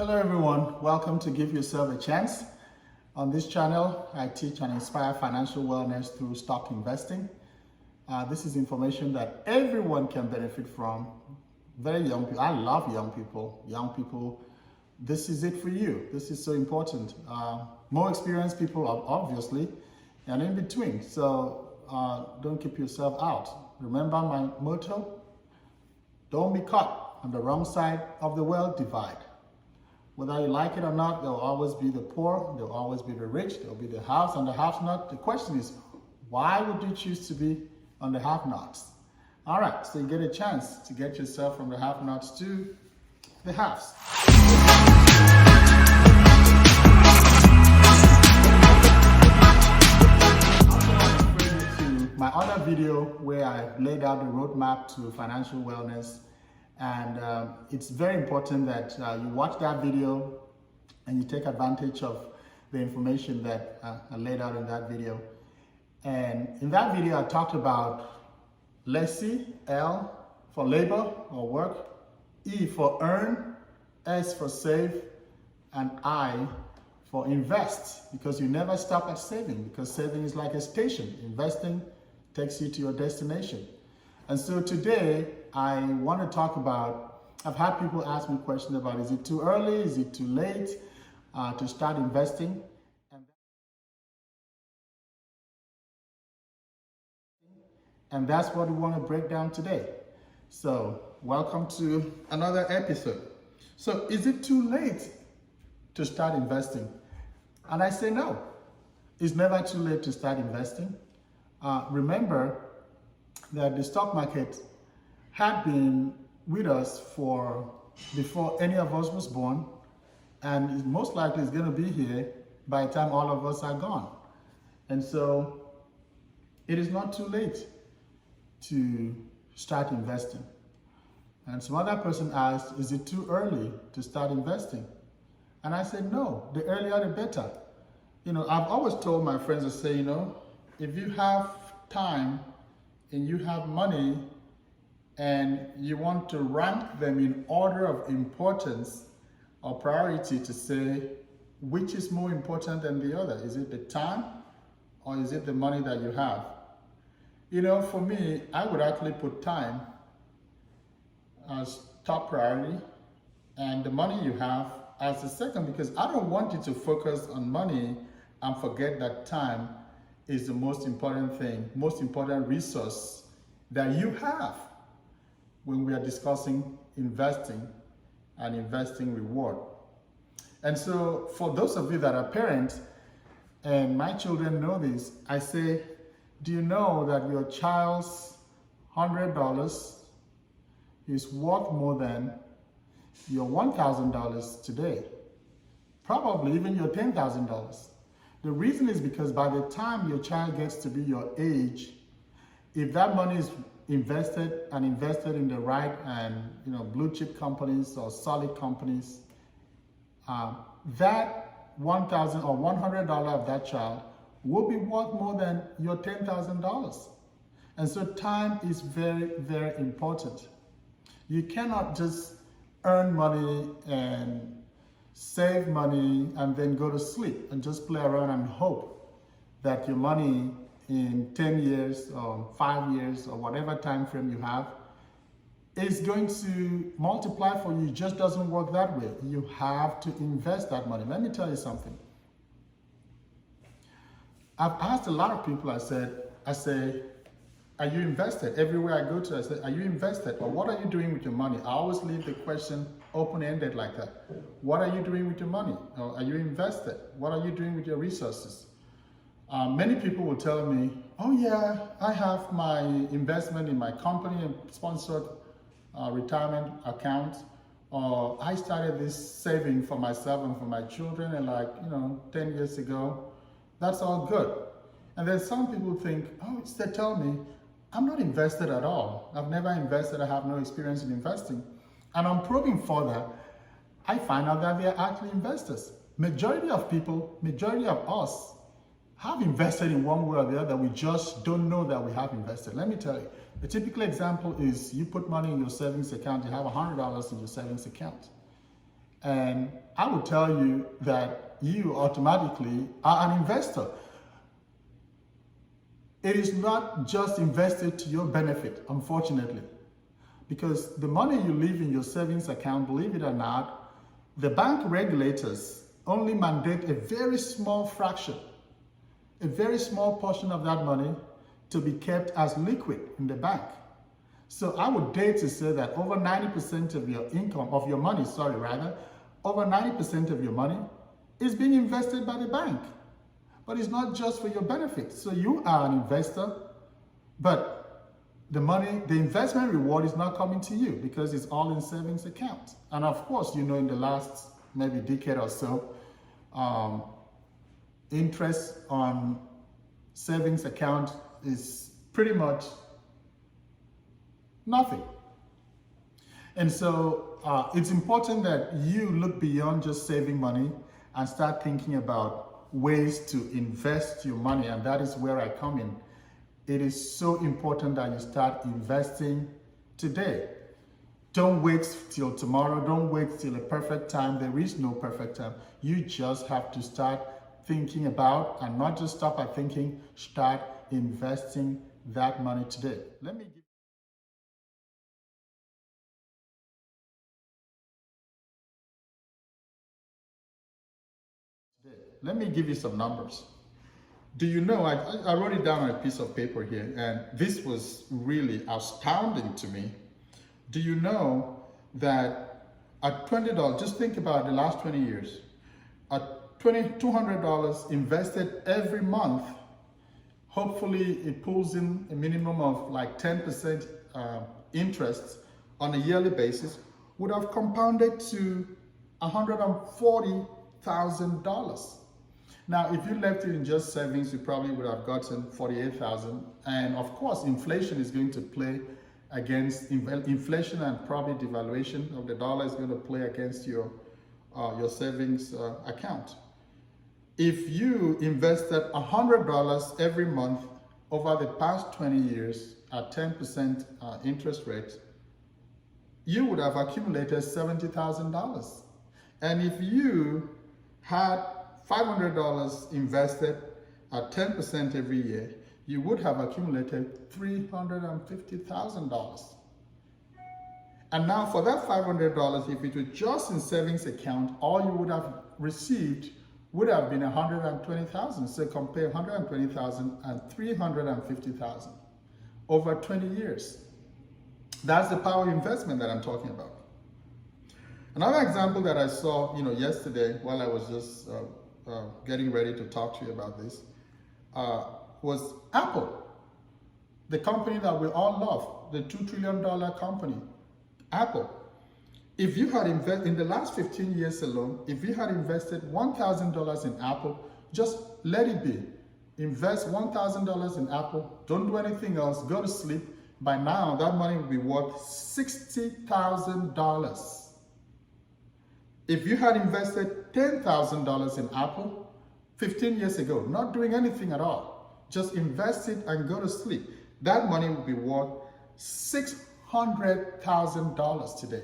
Hello everyone, welcome to Give Yourself a Chance. On this channel, I teach and inspire financial wellness through stock investing. This is information that everyone can benefit from. Very young people, I love young people. Young people, this is it for you. This is so important. More experienced people, obviously, and in between. So don't keep yourself out. Remember my motto, don't be caught on the wrong side of the wealth divide. Whether you like it or not, there'll always be the poor, there'll always be the rich, there'll be the haves and the have-not. The question is, why would you choose to be on the have-nots? All right, so you get a chance to get yourself from the have-nots to the haves. To my other video where I laid out the roadmap to financial wellness. And it's very important that you watch that video and you take advantage of the information that I laid out in that video. And in that video, I talked about lessee, L for labor or work, E for earn, S for save, and I for invest, because you never stop at saving, because saving is like a station. Investing takes you to your destination. And so today, I want to talk about, I've had people ask me questions about, is it too early, is it too late to start investing? And that's what we want to break down today. So welcome to another episode. So is it too late to start investing? And I say no, it's never too late to start investing. Remember that the stock market had been with us for before any of us was born, and it most likely is going to be here by the time all of us are gone. And so it is not too late to start investing. And some other person asked, is it too early to start investing? And I said, no, the earlier the better. You know, I've always told my friends to say, you know, if you have time and you have money and you want to rank them in order of importance or priority, to say which is more important than the other. Is it the time or is it the money that you have? You know, for me, I would actually put time as top priority and the money you have as the second, because I don't want you to focus on money and forget that time is the most important thing, most important resource that you have when we are discussing investing and investing reward. And so for those of you that are parents, and my children know this, I say, do you know that your child's $100 is worth more than your $1,000 today? Probably even your $10,000. The reason is because by the time your child gets to be your age, if that money is invested in the right and blue chip companies or solid companies, that $1,000 or $100 of that child will be worth more than your $10,000. And so time is very, very important. You cannot just earn money and save money and then go to sleep and just play around and hope that your money in 10 years or 5 years or whatever time frame you have is going to multiply for you. It just doesn't work that way. You have to invest that money. Let me tell you something. I've asked a lot of people, I say, are you invested? Everywhere I go to, I say, are you invested? Or what are you doing with your money? I always leave the question open-ended like that. What are you doing with your money? Or are you invested? What are you doing with your resources? Many people will tell me, oh yeah, I have my investment in my company and sponsored retirement account, or I started this saving for myself and for my children and 10 years ago. That's all good. And then some people think, oh, they tell me, I'm not invested at all. I've never invested, I have no experience in investing. And I'm probing further, I find out that they're actually investors. Majority of people, majority of us have invested in one way or the other. We just don't know that we have invested. Let me tell you, a typical example is you put money in your savings account, you have $100 in your savings account. And I would tell you that you automatically are an investor. It is not just invested to your benefit, unfortunately, because the money you leave in your savings account, believe it or not, the bank regulators only mandate a very small fraction, a very small portion of that money to be kept as liquid in the bank. So I would dare to say that over 90% of your income, of your money, over 90% of your money is being invested by the bank. But it's not just for your benefit. So you are an investor, but the money, the investment reward is not coming to you because it's all in savings accounts. And of course, you know, in the last maybe decade or so, interest on savings account is pretty much nothing. And so it's important that you look beyond just saving money and start thinking about ways to invest your money. And that is where I come in. It is so important that you start investing today. Don't wait till tomorrow. Don't wait till a perfect time. There is no perfect time. You just have to start thinking about, and not just stop at thinking, start investing that money today. Let me give you some numbers. Do you know, I wrote it down on a piece of paper here, and this was really astounding to me. Do you know that at $20, just think about the last 20 years, at $200 invested every month, hopefully it pulls in a minimum of like 10% interest on a yearly basis, would have compounded to $140,000. Now, if you left it in just savings, you probably would have gotten $48,000. And of course, inflation is going to play against inflation, and probably devaluation of the dollar is going to play against your savings account. If you invested $100 every month over the past 20 years at 10% interest rate, you would have accumulated $70,000. And if you had $500 invested at 10% every year, you would have accumulated $350,000. And now for that $500, if it was just in savings account, all you would have received would have been $120,000. So compare $120,000 and $350,000 over 20 years. That's the power investment that I'm talking about. Another example that I saw, yesterday while I was just getting ready to talk to you about this, was Apple, the company that we all love, the $2 trillion company, Apple. If you had invested in the last 15 years alone, if you had invested $1,000 in Apple, just let it be. Invest $1,000 in Apple, don't do anything else, go to sleep. By now, that money will be worth $60,000. If you had invested $10,000 in Apple 15 years ago, not doing anything at all, just invest it and go to sleep, that money will be worth $600,000 today.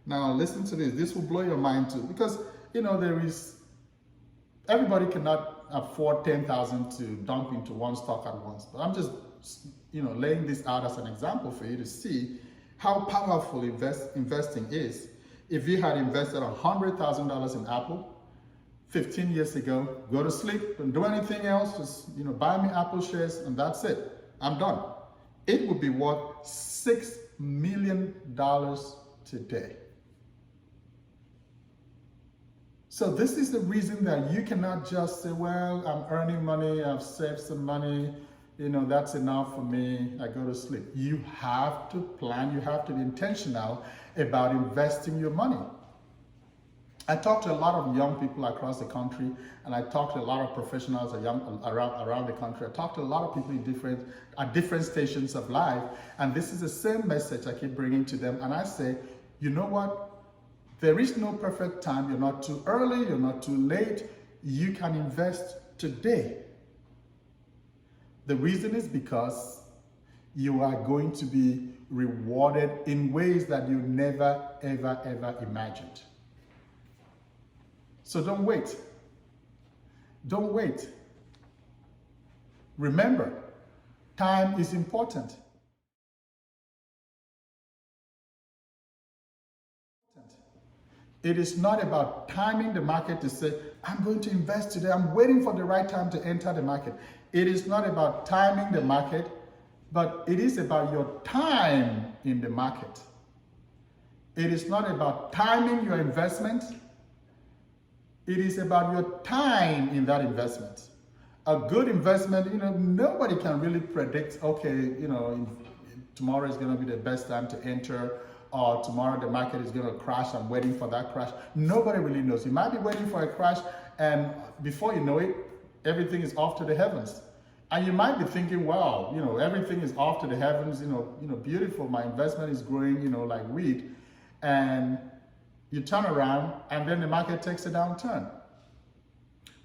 Now listen to this. This will blow your mind too, because everybody cannot afford $10,000 to dump into one stock at once. But I'm just laying this out as an example for you to see how powerful investing is. If you had invested $100,000 in Apple 15 years ago, go to sleep, don't do anything else, just buy me Apple shares and that's it. I'm done. It would be worth $6 million today. So this is the reason that you cannot just say, well, I'm earning money, I've saved some money, that's enough for me, I go to sleep. You have to plan, you have to be intentional about investing your money. I talk to a lot of young people across the country, and I talk to a lot of professionals around the country. I talk to a lot of people at different stations of life, and this is the same message I keep bringing to them. And I say, you know what? There is no perfect time. You're not too early, you're not too late. You can invest today. The reason is because you are going to be rewarded in ways that you never, ever, ever imagined. So don't wait. Don't wait. Remember, time is important. It is not about timing the market to say, I'm going to invest today. I'm waiting for the right time to enter the market. It is not about timing the market, but it is about your time in the market. It is not about timing your investment. It is about your time in that investment. A good investment, nobody can really predict, okay, tomorrow is going to be the best time to enter, or tomorrow the market is going to crash. I'm waiting for that crash. Nobody really knows. You might be waiting for a crash, and before you know it, everything is off to the heavens. And you might be thinking, wow, everything is off to the heavens, beautiful. My investment is growing, like weed. And you turn around and then the market takes a downturn.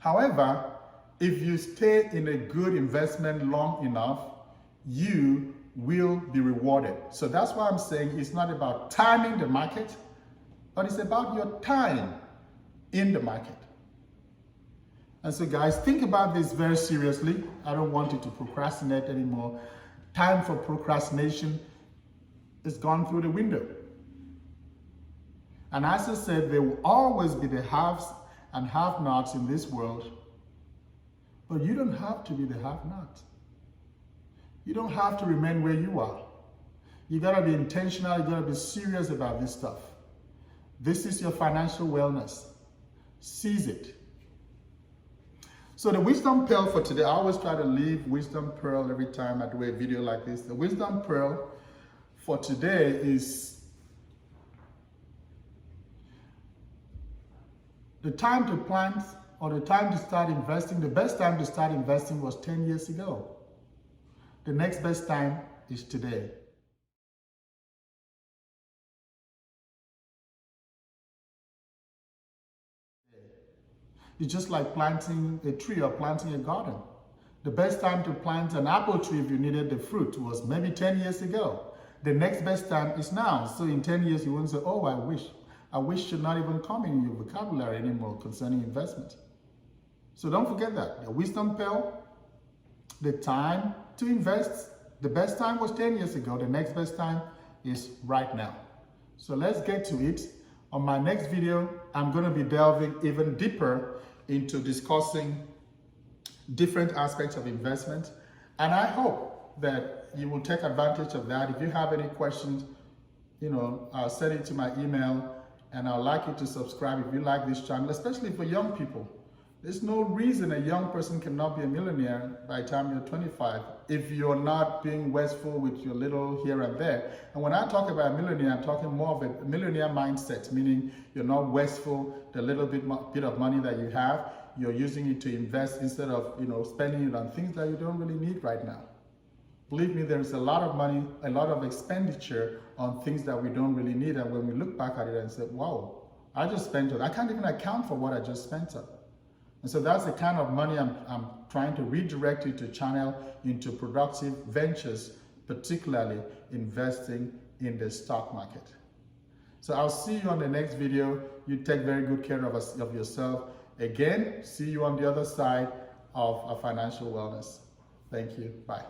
However, if you stay in a good investment long enough, you will be rewarded. So that's why I'm saying it's not about timing the market, but it's about your time in the market. And so guys, think about this very seriously. I don't want you to procrastinate anymore. Time for procrastination is gone through the window. And as I said, there will always be the haves and have-nots in this world, but you don't have to be the have-not. You don't have to remain where you are. You gotta be intentional, you gotta be serious about this stuff. This is your financial wellness. Seize it. So the wisdom pearl for today, I always try to leave wisdom pearl every time I do a video like this. The wisdom pearl for today is the time to plant or the time to start investing. The best time to start investing was 10 years ago. The next best time is today. It's just like planting a tree or planting a garden. The best time to plant an apple tree if you needed the fruit was maybe 10 years ago. The next best time is now. So in 10 years, you won't say, oh, I wish should not even come in your vocabulary anymore concerning investment. So don't forget that. The wisdom pearl, the time to invest, the best time was 10 years ago. The next best time is right now. So let's get to it. On my next video, I'm going to be delving even deeper into discussing different aspects of investment. And I hope that you will take advantage of that. If you have any questions, I'll send it to my email, and I'd like you to subscribe if you like this channel, especially for young people. There's no reason a young person cannot be a millionaire by the time you're 25 if you're not being wasteful with your little here and there. And when I talk about a millionaire, I'm talking more of a millionaire mindset, meaning you're not wasteful. The little bit of money that you have, you're using it to invest instead of spending it on things that you don't really need right now. Believe me, there's a lot of money, a lot of expenditure on things that we don't really need. And when we look back at it and say, wow, I just spent it. I can't even account for what I just spent on. And so that's the kind of money I'm trying to redirect you to channel into productive ventures, particularly investing in the stock market. So I'll see you on the next video. You take very good care of yourself. Again, see you on the other side of financial wellness. Thank you. Bye.